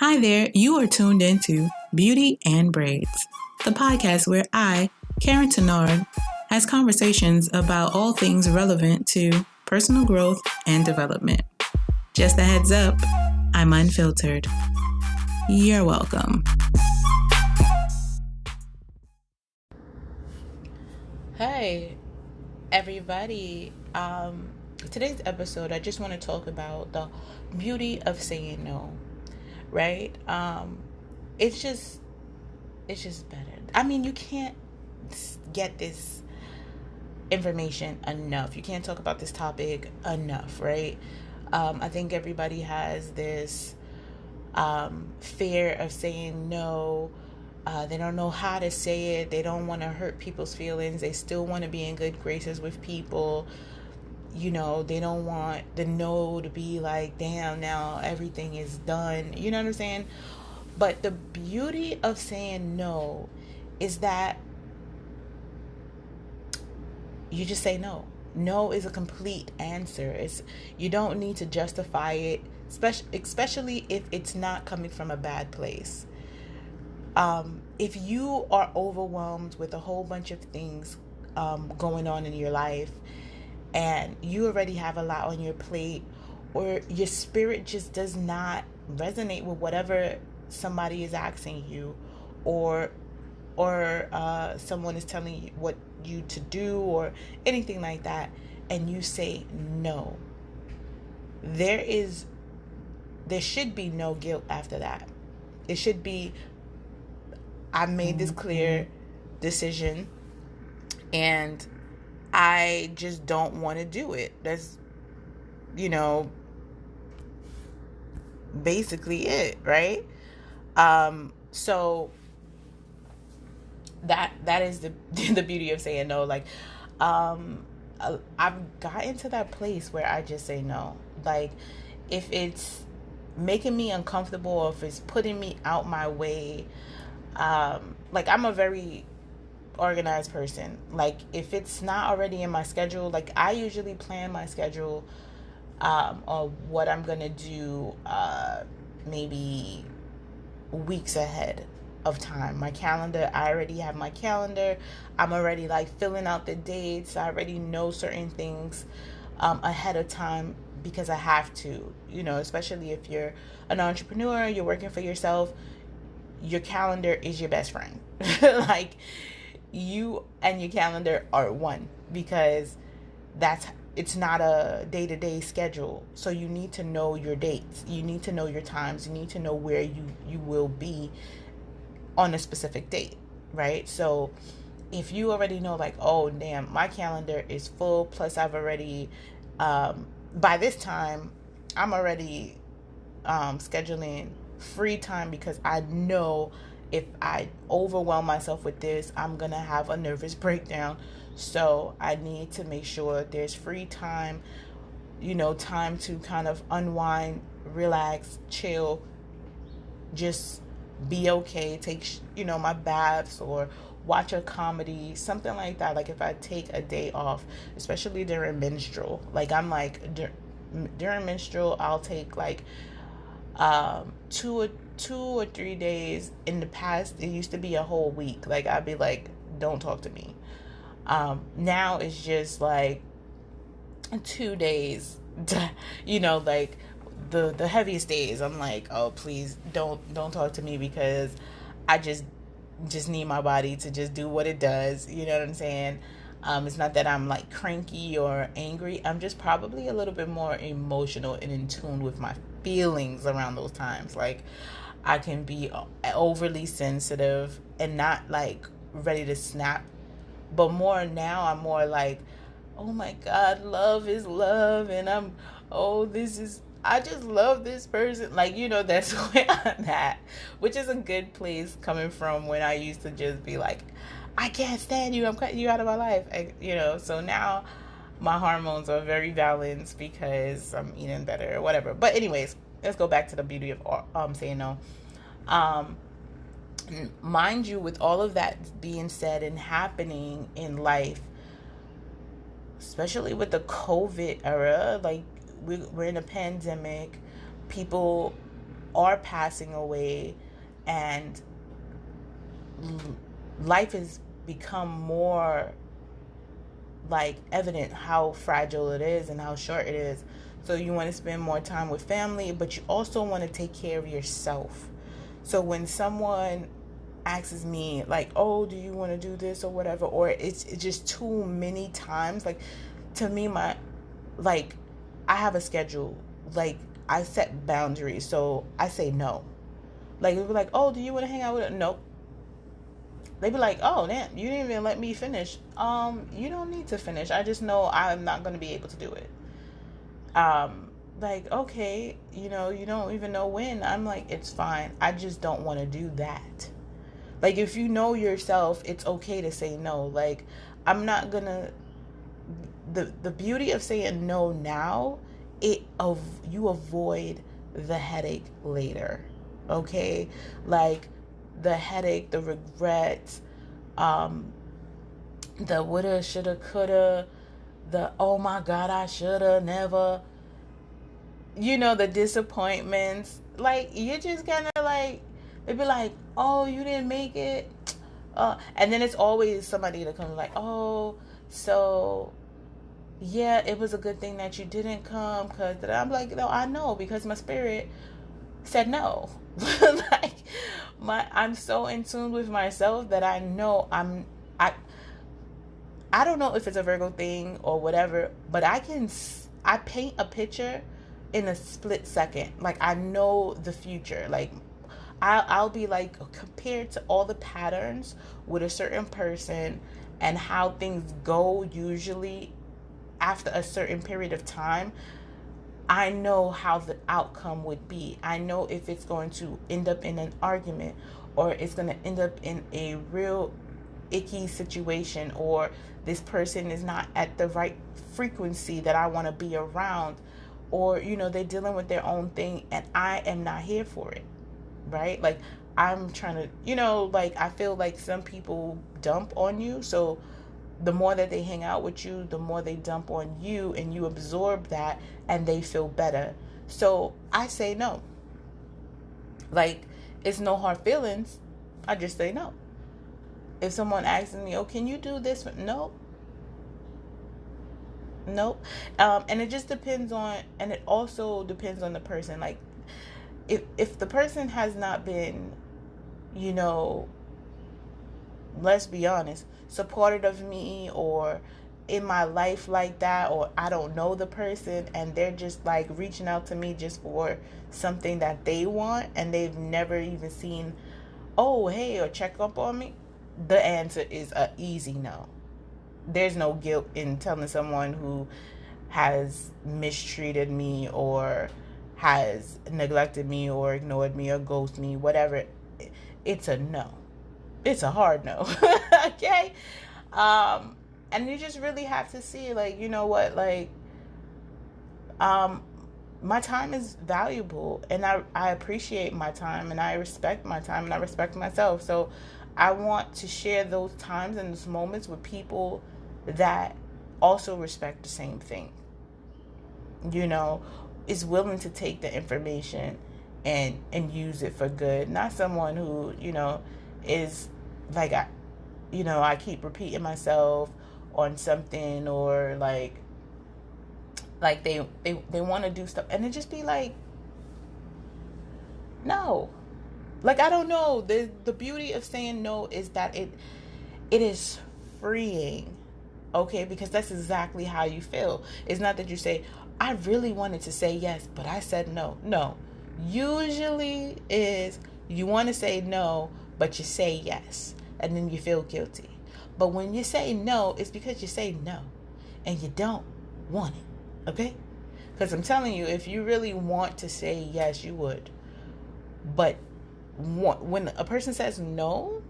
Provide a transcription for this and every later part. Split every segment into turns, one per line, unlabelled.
Hi there, you are tuned into Beauty and Braids, the podcast where I, Karyne, has conversations about all things relevant to personal growth and development. Just a heads up, I'm unfiltered. You're welcome.
Hey, everybody. Today's episode, I just want to talk about the beauty of saying no, right? It's just, it's just better. I mean, you can't get this information enough. You can't talk about this topic enough, right? I think everybody has this fear of saying no. They don't know how to say it. They don't want to hurt people's feelings. They still want to be in good graces with people. You know, they don't want the no to be like, damn, now everything is done. You know what I'm saying? But the beauty of saying no is that you just say no. No is a complete answer. You don't need to justify it, especially if it's not coming from a bad place. If you are overwhelmed with a whole bunch of things going on in your life, and you already have a lot on your plate, or your spirit just does not resonate with whatever somebody is asking you, or someone is telling you what you to do, or anything like that, and you say no, there should be no guilt after that. It should be, I made this clear decision and I just don't want to do it. That's, basically it, right? So that is the the beauty of saying no. Like, I've gotten to that place where I just say no. Like, if it's making me uncomfortable, or if it's putting me out my way, like, I'm a very organized person. Like, if it's not already in my schedule, like, I usually plan my schedule or what I'm gonna do maybe weeks ahead of time. My calendar, I already have my calendar. I'm already like filling out the dates. I already know certain things ahead of time, because I have to, especially if you're an entrepreneur, you're working for yourself, your calendar is your best friend. Like, you and your calendar are one, because it's not a day-to-day schedule. So you need to know your dates, you need to know your times, you need to know where you will be on a specific date, right? So if you already know, like, oh damn, my calendar is full, plus I've already by this time I'm already scheduling free time, because I know if I overwhelm myself with this, I'm gonna have a nervous breakdown. So I need to make sure there's free time, time to kind of unwind, relax, chill, just be okay, take my baths, or watch a comedy, something like that. Like, if I take a day off, especially during menstrual, like, I'm like, during menstrual, I'll take like 2 or 3 days. In the past, it used to be a whole week. Like, I'd be like, don't talk to me. Now it's just like 2 days. Like, the heaviest days, I'm like, oh, please don't talk to me, because I just need my body to just do what it does. You know what I'm saying? It's not that I'm like cranky or angry. I'm just probably a little bit more emotional and in tune with my feelings around those times. Like, I can be overly sensitive and not like ready to snap, but more now, I'm more like, oh my God, love is love, and I just love this person. Like, that's where I'm at, which is a good place, coming from when I used to just be like, I can't stand you, I'm cutting you out of my life. So now my hormones are very balanced, because I'm eating better or whatever. But anyways, let's go back to the beauty of saying no. Mind you, with all of that being said and happening in life, especially with the COVID era, like, we're in a pandemic, people are passing away, and life has become more like evident how fragile it is and how short it is. So you want to spend more time with family, but you also want to take care of yourself. So when someone asks me like, oh, do you want to do this or whatever, or it's just too many times, like, to me, my, like, I have a schedule, like, I set boundaries, so I say no. Like, it'll be like, oh, do you want to hang out with it? Nope. They'd be like, oh, damn, you didn't even let me finish. You don't need to finish. I just know I'm not going to be able to do it. Like, okay, you don't even know when. I'm like, it's fine. I just don't want to do that. Like, if you know yourself, it's okay to say no. Like, I'm not going to, the beauty of saying no now, you avoid the headache later. Okay? Like, the headache, the regrets, the woulda, shoulda, coulda, the oh my God, I shoulda, never, the disappointments. Like, you're just kind of like, they'd be like, oh, you didn't make it. And then it's always somebody that comes like, oh, so yeah, it was a good thing that you didn't come, because I'm like, no, I know, because my spirit said no. Like, I'm so in tune with myself that I know I don't know if it's a Virgo thing or whatever, but I paint a picture in a split second. Like, I know the future. Like, I'll be like, compared to all the patterns with a certain person and how things go usually after a certain period of time, I know how the outcome would be. I know if it's going to end up in an argument, or it's going to end up in a real icky situation, or this person is not at the right frequency that I want to be around, or they're dealing with their own thing and I am not here for it, right? Like, I'm trying to, like, I feel like some people dump on you, so the more that they hang out with you, the more they dump on you, and you absorb that and they feel better. So I say no. Like, it's no hard feelings. I just say no. If someone asks me, oh, can you do this? No. And it just depends on, and it also depends on the person. Like, if the person has not been, let's be honest, supportive of me or in my life like that, or I don't know the person and they're just like reaching out to me just for something that they want, and they've never even seen, oh, hey, or check up on me, the answer is a easy no. There's no guilt in telling someone who has mistreated me or has neglected me or ignored me or ghosted me, whatever. It's a no. It's a hard no. Okay? And you just really have to see, like, you know what, like, my time is valuable, and I appreciate my time, and I respect my time, and I respect myself. So I want to share those times and those moments with people that also respect the same thing. Is willing to take the information and use it for good. Not someone who, is like, I keep repeating myself on something, or like they want to do stuff and it just be like, no. Like, I don't know. The beauty of saying no is that it is freeing. Okay, because that's exactly how you feel. It's not that you say, I really wanted to say yes, but I said no. No. Usually is you want to say no, but you say yes, and then you feel guilty. But when you say no, it's because you say no, and you don't want it. Okay? Because I'm telling you, if you really want to say yes, you would. But when a person says no,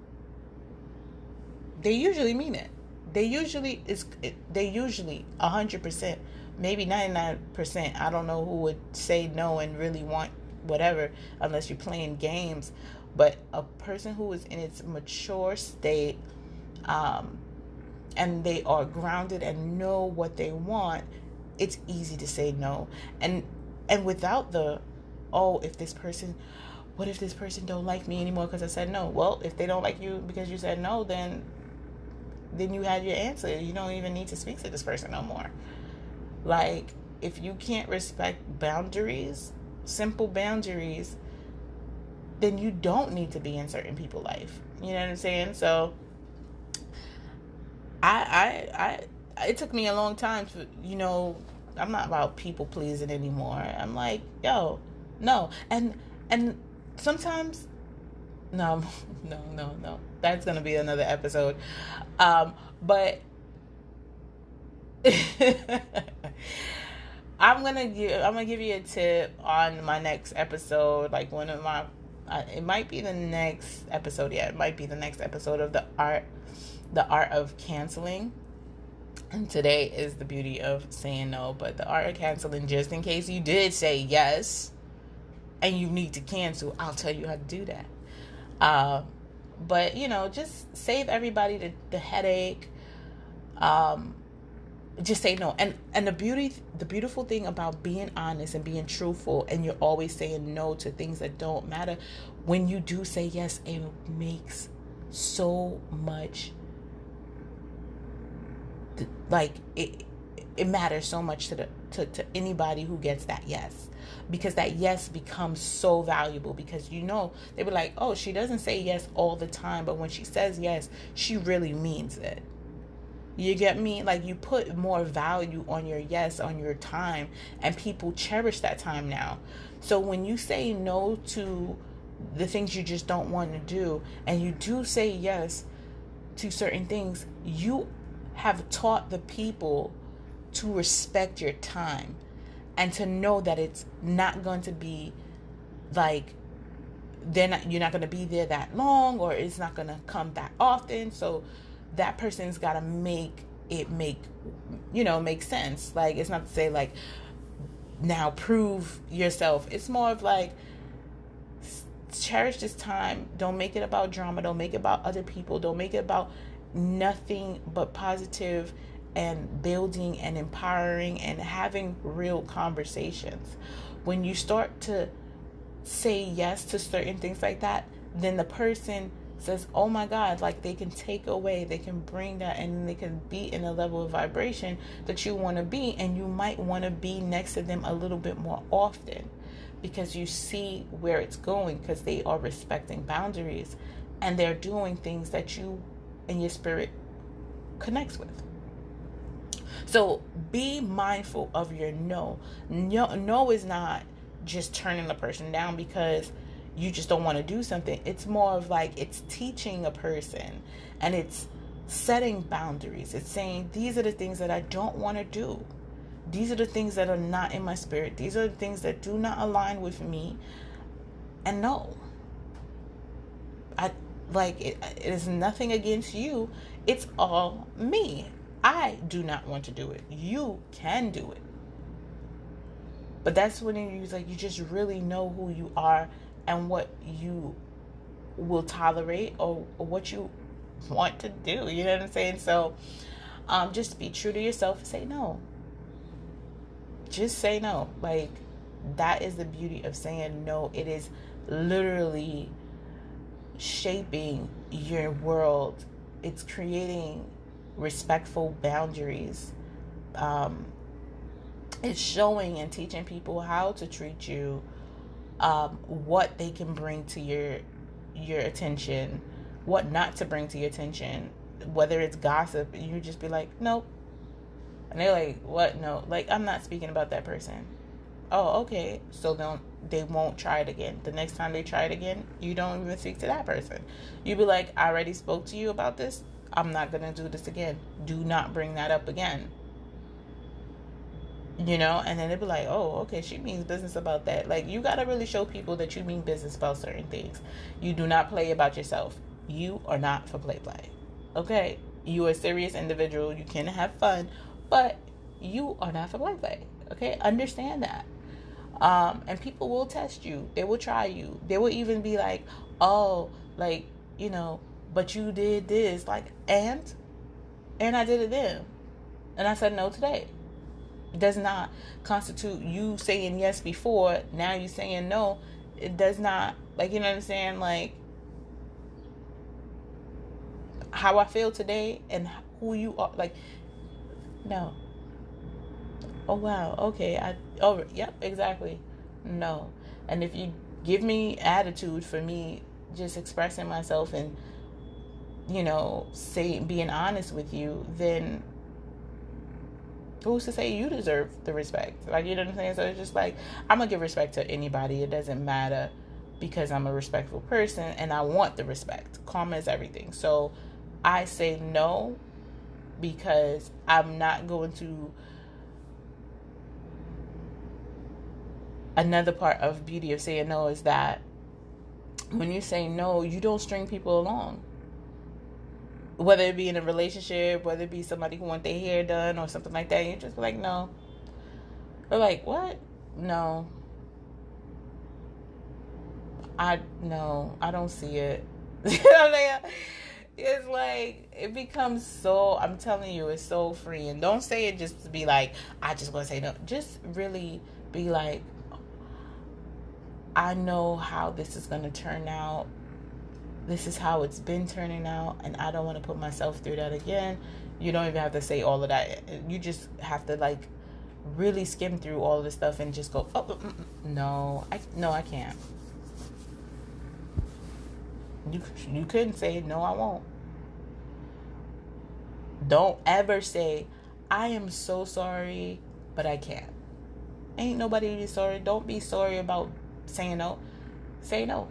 they usually mean it. They usually 100%, maybe 99%. I don't know who would say no and really want whatever, unless you're playing games. But a person who is in its mature state, and they are grounded and know what they want, it's easy to say no. And without the oh, what if this person don't like me anymore because I said no? Well, if they don't like you because you said no, then you had your answer. You don't even need to speak to this person no more. Like, if you can't respect boundaries, simple boundaries, then you don't need to be in certain people's life. You know what I'm saying? So I it took me a long time to, I'm not about people pleasing anymore. I'm like, yo, no. And sometimes, no, no. That's going to be another episode. But I'm gonna give you a tip on my next episode. Like, one of my, it might be the next episode. Yeah, it might be the next episode of the art of canceling. And today is the beauty of saying no. But the art of canceling, just in case you did say yes and you need to cancel, I'll tell you how to do that. But just save everybody the headache. Just say no. And the beautiful thing about being honest and being truthful, and you're always saying no to things that don't matter, when you do say yes, it makes so much, like, it matters so much to anybody who gets that yes, because that yes becomes so valuable, because they were like, oh, she doesn't say yes all the time, but when she says yes, she really means it. You get me? Like, you put more value on your yes, on your time, and people cherish that time now. So when you say no to the things you just don't want to do, and you do say yes to certain things, you have taught the people to respect your time, and to know that it's not going to be like, you're not going to be there that long, or it's not going to come that often. So that person's got to make sense. Like, it's not to say like, now prove yourself. It's more of like, cherish this time. Don't make it about drama. Don't make it about other people. Don't make it about nothing but positive and building and empowering and having real conversations. When you start to say yes to certain things like that, then the person says, oh my God, like, they can take away, they can bring that, and they can be in a level of vibration that you want to be, and you might want to be next to them a little bit more often, because you see where it's going, because they are respecting boundaries, and they're doing things that you and your spirit connects with. So be mindful of your no. No is not just turning a person down because you just don't want to do something. It's more of like, it's teaching a person, and it's setting boundaries. It's saying, these are the things that I don't want to do. These are the things that are not in my spirit. These are the things that do not align with me. And no, it is nothing against you. It's all me. I do not want to do it. You can do it. But that's when you just really know who you are and what you will tolerate, or what you want to do. You know what I'm saying? So just be true to yourself and say no. Just say no. Like, that is the beauty of saying no. It is literally shaping your world. It's creating respectful boundaries. It's showing and teaching people how to treat you, what they can bring to your attention, what not to bring to your attention. Whether it's gossip, you just be like, nope. And they're like, what? No, like, I'm not speaking about that person. Oh, okay. So they won't try it again. The next time they try it again, you don't even speak to that person. You be like, I already spoke to you about this. I'm not going to do this again. Do not bring that up again. And then they'd be like, oh, okay, she means business about that. Like, you got to really show people that you mean business about certain things. You do not play about yourself. You are not for play. Okay? You are a serious individual. You can have fun, but you are not for play. Okay? Understand that. And people will test you. They will try you. They will even be like, oh, like, but you did this. Like, and I did it then. And I said no today. does not constitute you saying yes before, now you saying no. It does not, like, you know what I'm saying? Like, how I feel today and who you are, like, no. Oh wow, okay, yep, exactly. No. And if you give me attitude for me just expressing myself and, being honest with you, then who's to say you deserve the respect? Like, you know what I'm saying? So it's just like, I'm gonna give respect to anybody. It doesn't matter, because I'm a respectful person and I want the respect. Karma is everything. So I say no, because I'm not going to. Another part of beauty of saying no is that when you say no, you don't string people along. Whether it be in a relationship, whether it be somebody who want their hair done or something like that, you just be like, no. They're like, what? No. I don't see it. You know what I'm saying? It's like, it becomes so, I'm telling you, it's so free. And don't say it just to be like, I just want to say no. Just really be like, I know how this is going to turn out. This is how it's been turning out, and I don't want to put myself through that again. You don't even have to say all of that. You just have to, like, really skim through all of this stuff and just go, oh, no, I can't. You couldn't say, no, I won't. Don't ever say, I am so sorry, but I can't. Ain't nobody be sorry. Don't be sorry about saying no. Say no.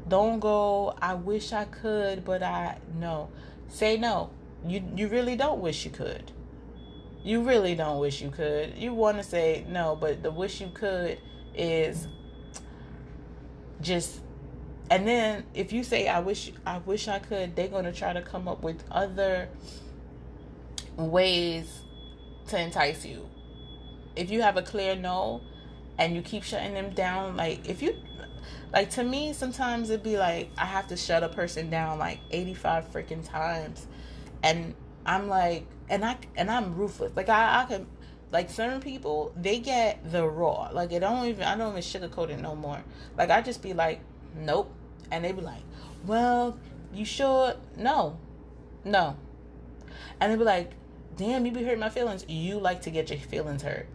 Don't go, I wish I could, but no. Say no. You really don't wish you could. You really don't wish you could. You want to say no, but the wish you could is just. And then if you say I wish I could, they're going to try to come up with other ways to entice you. If you have a clear no and you keep shutting them down, like, to me, sometimes it'd be like I have to shut a person down like 85 freaking times, and I'm like, and I'm ruthless. Like, I can, like, certain people, they get the raw. Like, I don't even sugarcoat it no more. Like, I just be like, nope, and they be like, well, you sure? No, and they be like, damn, you be hurting my feelings. You like to get your feelings hurt.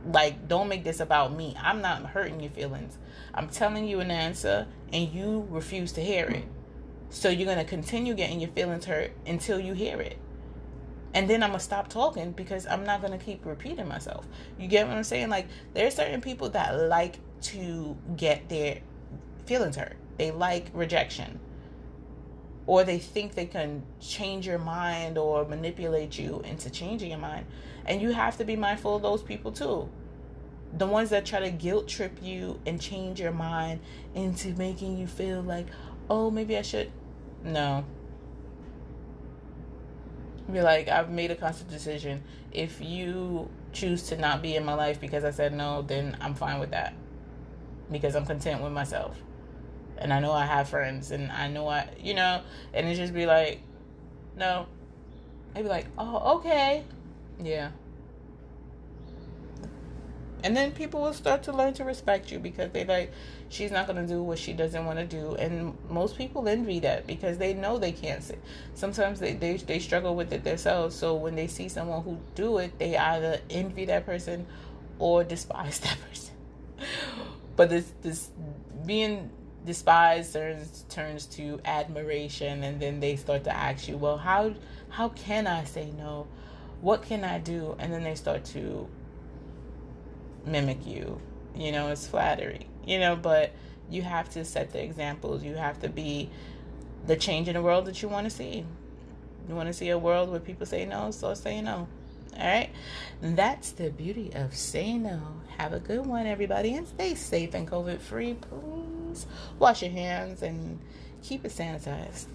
Like, don't make this about me. I'm not hurting your feelings. I'm telling you an answer and you refuse to hear it. So you're going to continue getting your feelings hurt until you hear it. And then I'm going to stop talking because I'm not going to keep repeating myself. You get what I'm saying? Like, there are certain people that like to get their feelings hurt. They like rejection. Or they think they can change your mind or manipulate you into changing your mind. And you have to be mindful of those people too. The ones that try to guilt trip you and change your mind into making you feel like, oh, maybe I should. No. Be like, I've made a conscious decision. If you choose to not be in my life because I said no, then I'm fine with that. Because I'm content with myself. And I know I have friends, and I know and it just be like, no. I'd be like, oh, okay. Yeah. And then people will start to learn to respect you because they like, she's not going to do what she doesn't want to do. And most people envy that because they know they can't say. Sometimes they struggle with it themselves. So when they see someone who do it, they either envy that person or despise that person. But this being despise turns to admiration, and then they start to ask you, well, how can I say no? What can I do? And then they start to mimic you. It's flattery. But you have to set the examples. You have to be the change in the world that you want to see. You want to see a world where people say no, so say no. All right? That's the beauty of saying no. Have a good one, everybody, and stay safe and COVID-free, please. Wash your hands and keep it sanitized.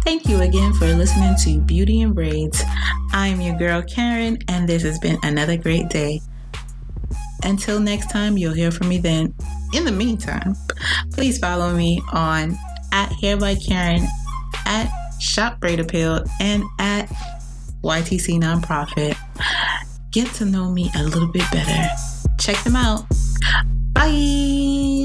Thank you again for listening to Beauty and Braids. I'm your girl Karyne, and this has been another great day. Until next time, you'll hear from me then. In the meantime, please follow me on @HairByKaryne, @ShopBraidAppeal, and @YTC Nonprofit. Get to know me a little bit better. Check them out. Bye.